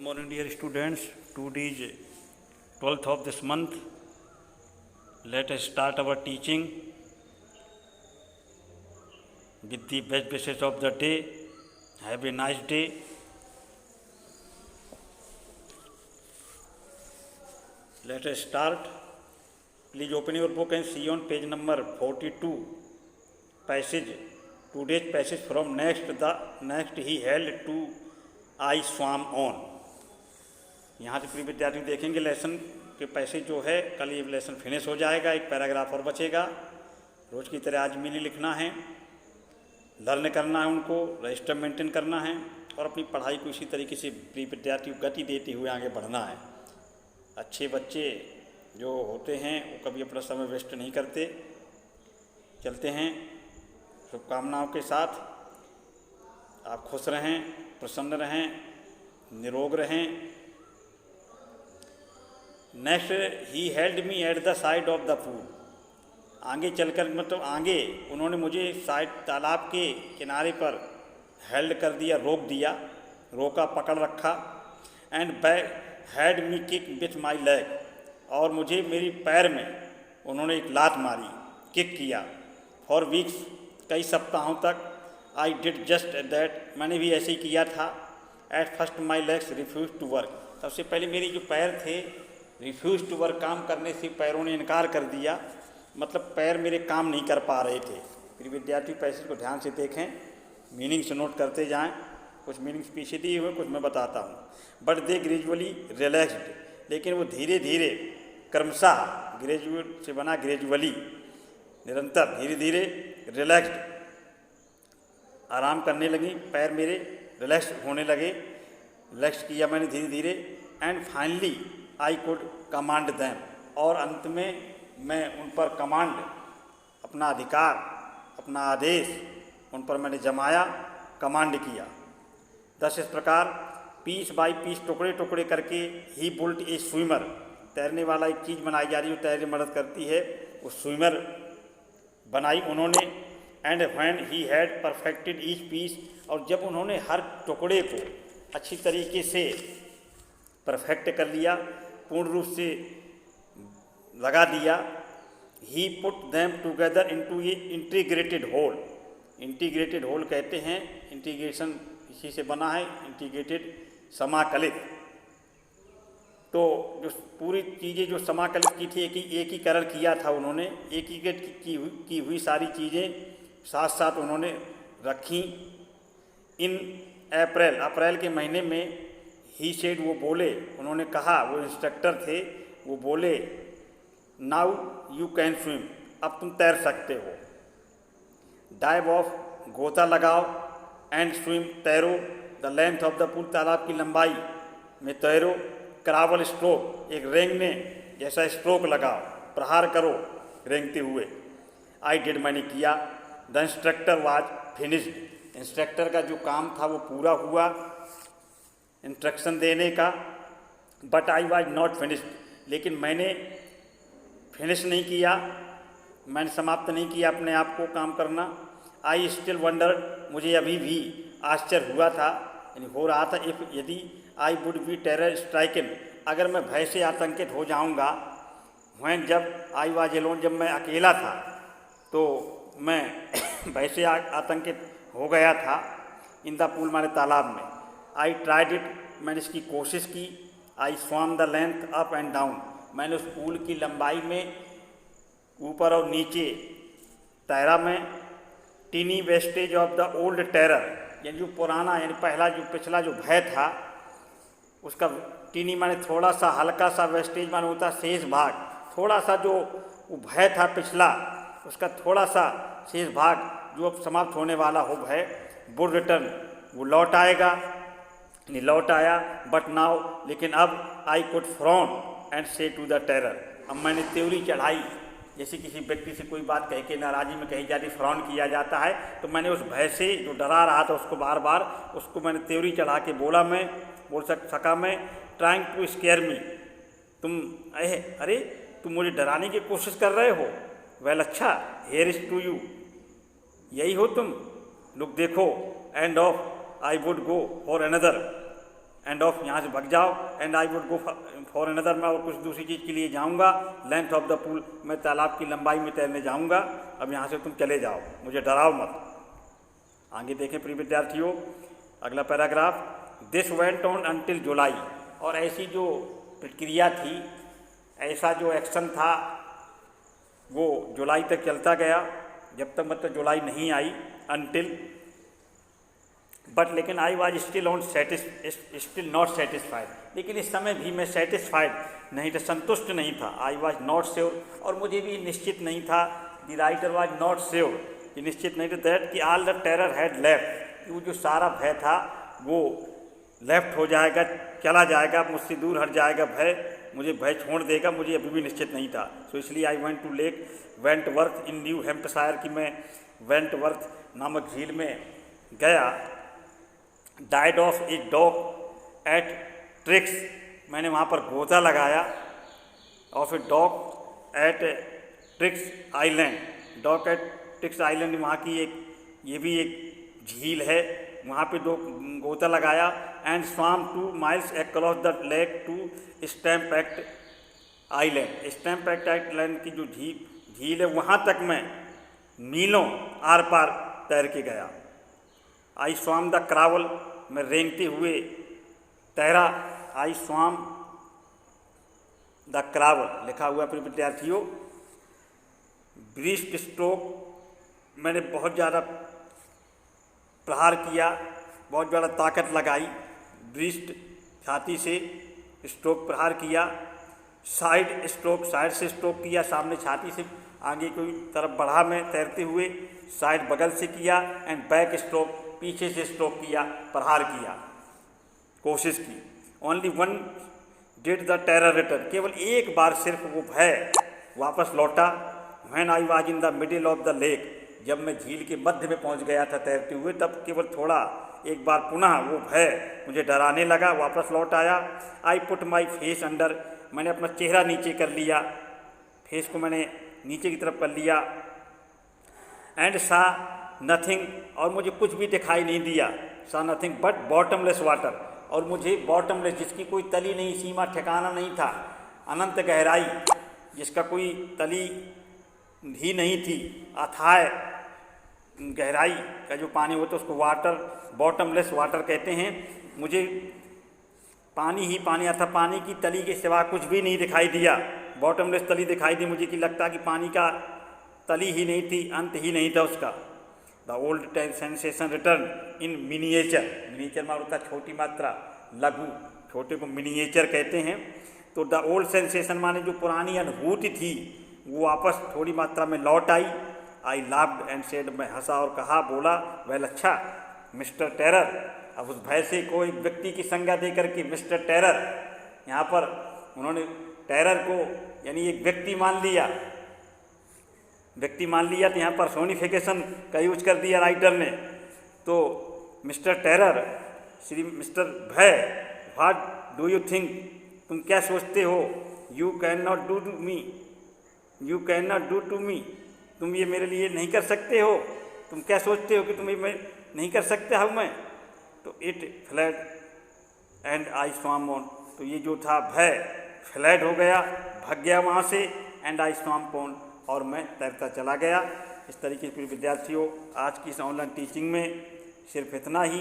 Morning, dear students. Today is 12th of this month. Let us start our teaching with the best wishes of the day. Have a nice day. Let us start. Please open your book and see on page number 42. Passage. Today's passage from next he held to I swam on. यहाँ से प्रिय विद्यार्थी देखेंगे lesson के passage जो है कल ये लेसन फिनिश हो जाएगा, एक पैराग्राफ और बचेगा। रोज़ की तरह आज मिली लिखना है, लर्न करना है, उनको रजिस्टर मेंटेन करना है और अपनी पढ़ाई को इसी तरीके से प्रिय विद्यार्थी को गति देते हुए आगे बढ़ना है। अच्छे बच्चे जो होते हैं वो कभी अपना समय वेस्ट नहीं करते। चलते हैं शुभकामनाओं के साथ। आप खुश रहें, प्रसन्न रहें, निरोग रहें। Next he held me at the side of the pool. आगे चलकर मतलब आगे उन्होंने मुझे साइड तालाब के किनारे पर हेल्ड कर दिया, रोक दिया, रोका, पकड़ रखा। And back had me kick with my leg, और मुझे मेरी पैर में उन्होंने एक लात मारी, किक किया। फॉर वीक्स, कई सप्ताहों तक। आई डिड जस्ट दैट, मैंने भी ऐसे ही किया था। At first my legs refuse to work, सबसे पहले मेरे जो पैर थे रिफ्यूज टू वर्क, काम करने से पैरों ने इनकार कर दिया, मतलब पैर मेरे काम नहीं कर पा रहे थे। फिर विद्यार्थी पैसेज को ध्यान से देखें, मीनिंग से नोट करते जाएं। कुछ मीनिंग्स पीछे दिए हुए, कुछ मैं बताता हूँ। बट दे ग्रेजुअली रिलैक्सड, लेकिन वो धीरे धीरे क्रमशः, ग्रेजुएट से बना ग्रेजुअली, निरंतर धीरे धीरे, रिलैक्सड आराम करने लगी, पैर मेरे रिलैक्स होने लगे, रिलैक्स किया मैंने धीरे धीरे। And finally I could command them, और अंत में मैं उन पर कमांड, अपना अधिकार, अपना आदेश उन पर मैंने जमाया, कमांड किया। दस इस प्रकार पीस बाई पीस, टुकड़े टुकड़े करके ही बुल्ट ए स्विमर, तैरने वाला एक चीज़ बनाई जा रही है, तैरने में मदद करती है, वो स्विमर बनाई उन्होंने। And when he had perfected each piece, और जब उन्होंने हर टुकड़े को अच्छी तरीके से परफेक्ट कर लिया, पूर्ण रूप से लगा दिया, ही पुट दैम टुगेदर इनटू ए इंटीग्रेटेड होल। इंटीग्रेटेड होल कहते हैं, इंटीग्रेशन इसी से बना है, इंटीग्रेटेड समाकलित। तो जो पूरी चीज़ें जो समाकलित की थी, एकीकरण किया था उन्होंने, एकीकृत की हुई सारी चीज़ें साथ साथ उन्होंने रखी। इन अप्रैल के महीने में ही सेड, वो बोले, उन्होंने कहा, वो इंस्ट्रक्टर थे, वो बोले, नाउ यू कैन स्विम, अब तुम तैर सकते हो। डाइव ऑफ, गोता लगाओ। एंड स्विम, तैरो। The length of the pool, तालाब की लंबाई में तैरो। क्रावल स्ट्रोक, एक रेंगने जैसा स्ट्रोक लगाओ, प्रहार करो रेंगते हुए। आई डिड, मैंने किया। The instructor was finished, instructor का जो काम था वो पूरा हुआ, इंस्ट्रक्शन देने का। But I was not finished, लेकिन मैंने फिनिश नहीं किया, मैंने समाप्त नहीं किया अपने आप को काम करना। आई स्टिल वंडर, मुझे अभी भी आश्चर्य हुआ था, यानी हो रहा था, इफ, यदि I would be terror stricken, अगर मैं भय से आतंकित हो जाऊंगा। व्हेन, जब, आई वाज एलोन, जब मैं अकेला था, तो मैं भय से आतंकित हो गया था। इन द पूल, माने तालाब में। आई ट्राइड इट, मैंने इसकी कोशिश की। I swam the length up and down, मैंने उस पूल की लंबाई में ऊपर और नीचे तैरा मैं। Tiny wastage of the old terror, यानी जो पुराना, यानी पहला जो पिछला जो भय था उसका, टीनी माने थोड़ा सा, हल्का सा, वेस्टेज माने होता शेष भाग, थोड़ा सा जो वो भय था पिछला, उसका थोड़ा सा शेष भाग जो अब समाप्त होने वाला हो भय। वुड रिटर्न, वो लौट आएगा, यानी लौट आया। बट नाउ, लेकिन अब, आई कुड फ्रॉन एंड से टू द टेरर, अब मैंने त्योरी चढ़ाई, जैसे किसी व्यक्ति से कोई बात कह के नाराज़ी में कही जाती, फ्रॉन किया जाता है, तो मैंने उस भय से जो डरा रहा था उसको बार बार, उसको मैंने त्योरी चढ़ा के बोल सका मैं। ट्राइंग टू स्केयर मी, तुम, अरे तुम मुझे डराने की कोशिश कर रहे हो। वेल, अच्छा, हेयर इज टू यू, यही हो तुम, लुक देखो। End of, I would go for another, end of, यहाँ से भाग जाओ, and I would go for another, मैं और कुछ दूसरी चीज़ के लिए जाऊँगा, लेंथ ऑफ द पूल, मैं तालाब की लंबाई में तैरने जाऊँगा, अब यहाँ से तुम चले जाओ, मुझे डराओ मत। आगे देखें प्रिय विद्यार्थियों, अगला paragraph, this went on until July, और ऐसी जो प्रक्रिया थी, ऐसा जो एक्शन था वो जुलाई तक चलता गया, जब तक मतलब जुलाई नहीं आई, अनटिल, बट लेकिन I was still not satisfied, लेकिन इस समय भी मैं सेटिस्फाइड नहीं था, संतुष्ट नहीं था। आई वाज नॉट श्योर, और मुझे भी निश्चित नहीं था, the writer was not sure, ये निश्चित नहीं था, दैट कि all the terror had left, वो जो सारा भय था वो लेफ्ट हो जाएगा, चला जाएगा, मुझसे दूर हट जाएगा भय, मुझे भय छोड़ देगा, मुझे अभी भी निश्चित नहीं था। सो इसलिए I went to lake Wentworth in New Hampshire, कि मैं वेंटवर्थ नामक झील में गया। Died of a dog at tricks, मैंने वहाँ पर गोता लगाया, of a dog at tricks island, dog at tricks island वहाँ की एक, ये भी एक झील है, वहाँ पे गोता लगाया। And swam 2 miles across the lake to Stampact island, Stampact island की जो झील है वहाँ तक मैं मीलों आर पार तैर के गया। आई स्वाम द क्रावल, मैं रेंगते हुए तैरा, आई स्वाम द क्रावल लिखा हुआ है विद्यार्थियों। ब्रीस्ट स्ट्रोक, मैंने बहुत ज़्यादा प्रहार किया, बहुत ज़्यादा ताकत लगाई, ब्रीस्ट छाती से, स्ट्रोक प्रहार किया। साइड स्ट्रोक, साइड से स्ट्रोक किया, सामने छाती से आगे कोई तरफ बढ़ा मैं तैरते हुए, साइड बगल से किया। एंड बैक स्ट्रोक, पीछे से स्ट्रोक किया, प्रहार किया, कोशिश की। Only one did the terror return, केवल एक बार सिर्फ वो भय वापस लौटा। When I was in the middle of the lake, जब मैं झील के मध्य में पहुंच गया था तैरते हुए, तब केवल थोड़ा एक बार पुनः वो भय मुझे डराने लगा, वापस लौट आया। I put my face under, मैंने अपना चेहरा नीचे कर लिया, फेस को मैंने नीचे की तरफ कर लिया। एंड सा नथिंग, और मुझे कुछ भी दिखाई नहीं दिया, सा नथिंग बट बॉटमलेस वाटर, और मुझे बॉटमलेस, जिसकी कोई तली नहीं, सीमा ठिकाना नहीं था, अनंत गहराई, जिसका कोई तली ही नहीं थी, अथाह गहराई का जो पानी होता है उसको वाटर, बॉटमलेस वाटर कहते हैं। मुझे पानी ही पानी आता, पानी की तली के सिवा कुछ भी नहीं दिखाई दिया, बॉटमलेस तली दिखाई दी मुझे, कि लगता कि पानी का तली ही नहीं थी, अंत ही नहीं था उसका। The old sensation return in miniature, miniature माना होता है छोटी मात्रा, लघु, छोटे को मिनिएचर कहते हैं। तो द ओल्ड सेंसेशन माने जो पुरानी अनुभूति थी वो वापस थोड़ी मात्रा में लौट आई। आई लाफ्ड एंड सेड, मैं हंसा और कहा, बोला, वेल अच्छा मिस्टर टेरर। अब उस भय से कोई व्यक्ति की संज्ञा दे करके मिस्टर टेरर, यहाँ पर उन्होंने टेरर को यानी एक व्यक्ति मान लिया, व्यक्ति मान लिया, तो यहाँ पर्सोनिफिकेशन का यूज कर दिया राइटर ने। तो मिस्टर टेरर, श्री मिस्टर भय, व्हाट डू यू थिंक, तुम क्या सोचते हो, you can not do to me, you can not do to me, तुम ये मेरे लिए नहीं कर सकते हो, तुम क्या सोचते हो कि तुम ये मैं नहीं कर सकता हूँ मैं। तो इट फ्लैड एंड आई स्वाम ऑन, तो ये जो था भय फ्लैड हो गया, भाग गया वहाँ से, एंड आई स्वाम ऑन, और मैं तैरता चला गया। इस तरीके से विद्यार्थियों आज की इस ऑनलाइन टीचिंग में सिर्फ इतना ही।